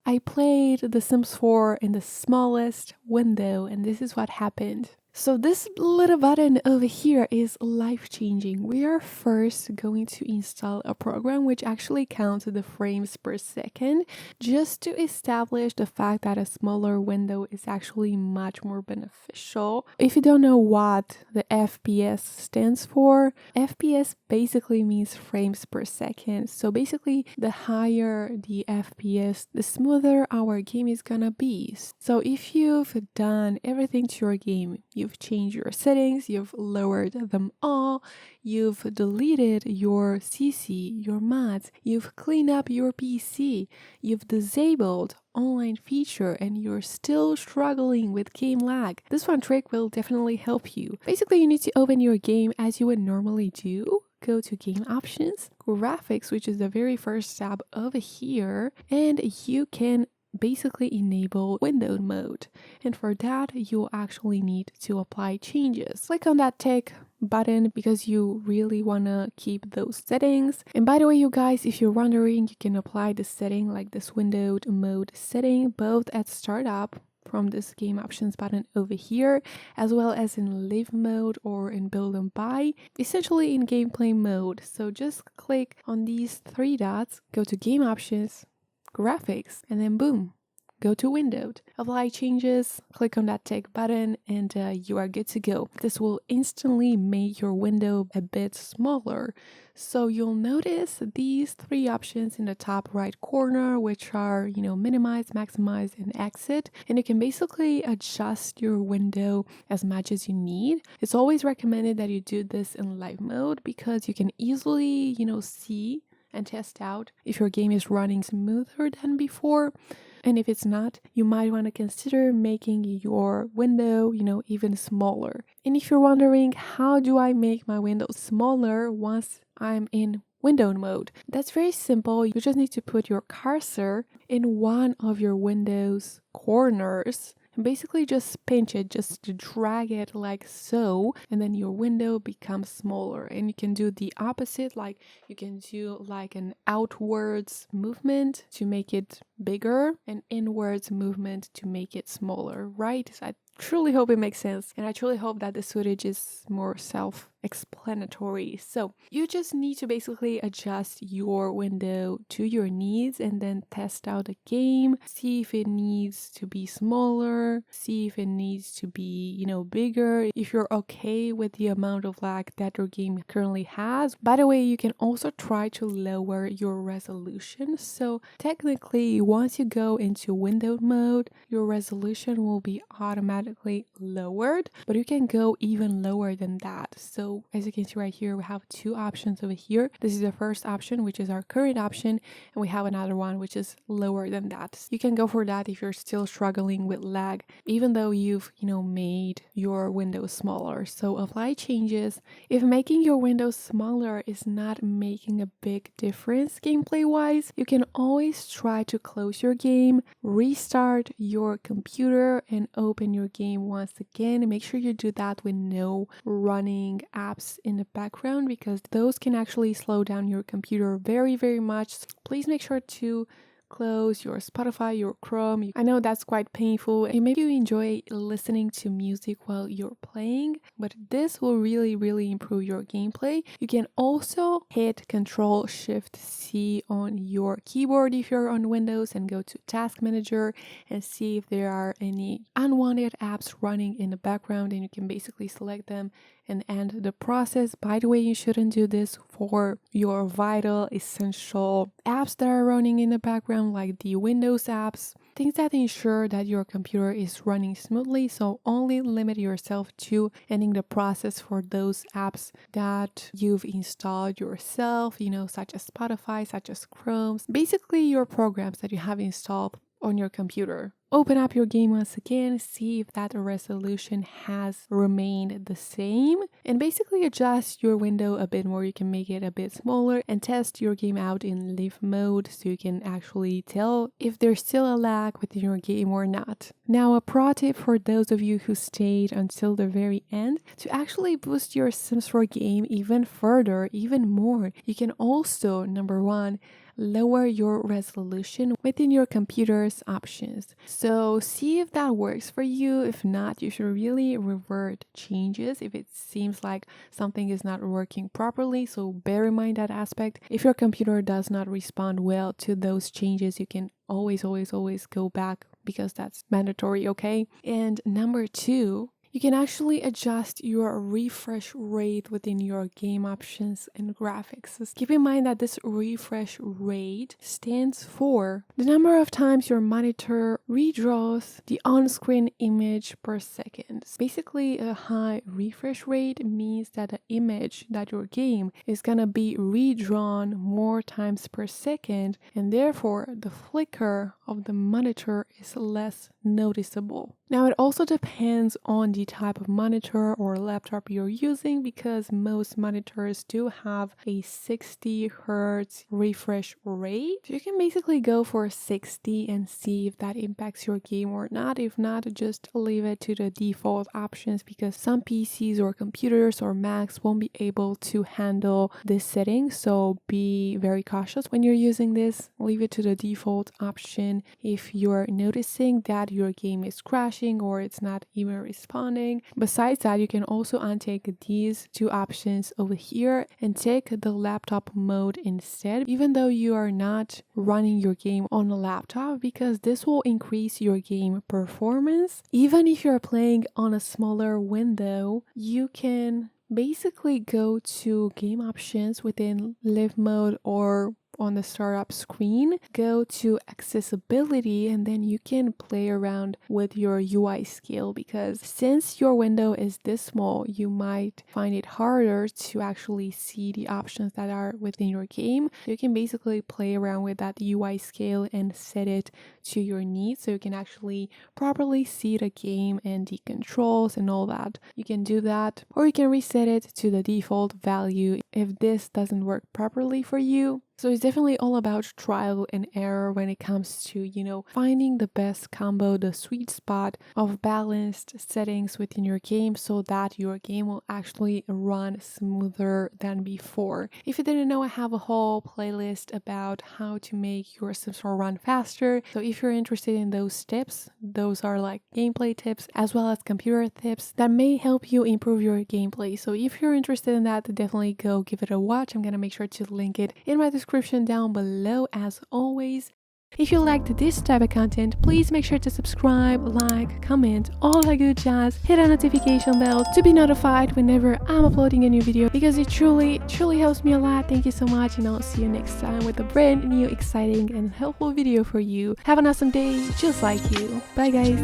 I played The Sims 4 in the smallest window, and this is what happened. So this little button over here is life-changing. We are first going to install a program which actually counts the frames per second, just to establish the fact that a smaller window is actually much more beneficial. If you don't know what the FPS stands for, FPS basically means frames per second. So basically, the higher the FPS, the smoother our game is gonna be. So if you've done everything to your game, you've changed your settings, you've lowered them all, you've deleted your CC, your mods, you've cleaned up your PC, you've disabled online feature, and you're still struggling with game lag, this one trick will definitely help you. Basically, you need to open your game as you would normally do. Go to game options, graphics, which is the very first tab over here, and you can basically enable windowed mode. And for that, you'll actually need to apply changes. Click on that tick button because you really want to keep those settings. And by the way, you guys, if you're wondering, you can apply the setting like this windowed mode setting both at startup from this game options button over here, as well as in live mode or in build and buy, essentially in gameplay mode. So just click on these three dots, go to game options, graphics, and then boom, go to windowed, apply changes, click on that tick button, and you are good to go. This will instantly make your window a bit smaller. So you'll notice these three options in the top right corner, which are, minimize, maximize, and exit. And you can basically adjust your window as much as you need. It's always recommended that you do this in live mode because you can easily, see and test out if your game is running smoother than before. And if it's not, you might want to consider making your window, even smaller. And if you're wondering, how do I make my window smaller once I'm in windowed mode? That's very simple. You just need to put your cursor in one of your window's corners and basically just pinch it, just to drag it like so, and then your window becomes smaller. And you can do the opposite, like you can do like an outwards movement to make it bigger and inwards movement to make it smaller, right? So I truly hope it makes sense, and I truly hope that this footage is more self-explanatory. So you just need to basically adjust your window to your needs and then test out the game, see if it needs to be smaller, see if it needs to be, bigger, if you're okay with the amount of lag that your game currently has. By the way, you can also try to lower your resolution. So technically, once you go into windowed mode, your resolution will be automatically lowered, but you can go even lower than that. So as you can see right here, we have two options over here. This is the first option, which is our current option, and we have another one which is lower than that. You can go for that if you're still struggling with lag, even though you've made your window smaller. So apply changes. If making your window smaller is not making a big difference gameplay wise, you can always try to close your game, restart your computer, and open your game once again. Make sure you do that with no running apps in the background because those can actually slow down your computer very, very much. Please make sure to close your Spotify, your Chrome. I know that's quite painful, and maybe you enjoy listening to music while you're playing, but this will really, really improve your gameplay. You can also hit Ctrl-Shift-C on your keyboard if you're on Windows and go to Task Manager and see if there are any unwanted apps running in the background, and you can basically select them and end the process. By the way, you shouldn't do this for your vital, essential apps that are running in the background, like the Windows apps, things that ensure that your computer is running smoothly. So only limit yourself to ending the process for those apps that you've installed yourself, such as Spotify, such as Chrome, basically your programs that you have installed on your computer. Open up your game once again, see if that resolution has remained the same, and basically adjust your window a bit more. You can make it a bit smaller and test your game out in live mode so you can actually tell if there's still a lag within your game or not. Now, a pro tip for those of you who stayed until the very end, to actually boost your Sims 4 game even further, even more, you can also, number one, lower your resolution within your computer's options. So see if that works for you. If not, you should really revert changes if it seems like something is not working properly. So bear in mind that aspect. If your computer does not respond well to those changes, you can always go back because that's mandatory, okay? And number 2, you can actually adjust your refresh rate within your game options and graphics. So keep in mind that this refresh rate stands for the number of times your monitor redraws the on-screen image per second. Basically, a high refresh rate means that the image that your game is gonna be redrawn more times per second, and therefore the flicker of the monitor is less noticeable. Now, it also depends on the type of monitor or laptop you're using, because most monitors do have a 60 Hz refresh rate. You can basically go for 60 and see if that impacts your game or not. If not, just leave it to the default options, because some PCs or computers or Macs won't be able to handle this setting. So be very cautious when you're using this. Leave it to the default option if you're noticing that your game is crashing or it's not even responding. Besides that, you can also untake these 2 options over here and take the laptop mode instead, even though you are not running your game on a laptop, because this will increase your game performance. Even if you're playing on a smaller window, you can basically go to game options within live mode or on the startup screen, go to accessibility, and then you can play around with your UI scale, because since your window is this small, you might find it harder to actually see the options that are within your game. You can basically play around with that UI scale and set it to your needs so you can actually properly see the game and the controls and all that. You can do that, or you can reset it to the default value if this doesn't work properly for you. So it's definitely all about trial and error when it comes to, finding the best combo, the sweet spot of balanced settings within your game so that your game will actually run smoother than before. If you didn't know, I have a whole playlist about how to make your Sims 4 run faster. So if you're interested in those tips, those are like gameplay tips as well as computer tips that may help you improve your gameplay. So if you're interested in that, definitely go give it a watch. I'm gonna make sure to link it in my description down below as always. If you liked this type of content, please make sure to subscribe, like, comment, all that good jazz. Hit a notification bell to be notified whenever I'm uploading a new video, because it truly helps me a lot. Thank you so much, and I'll see you next time with a brand new, exciting, and helpful video for you. Have an awesome day, just like you. Bye guys.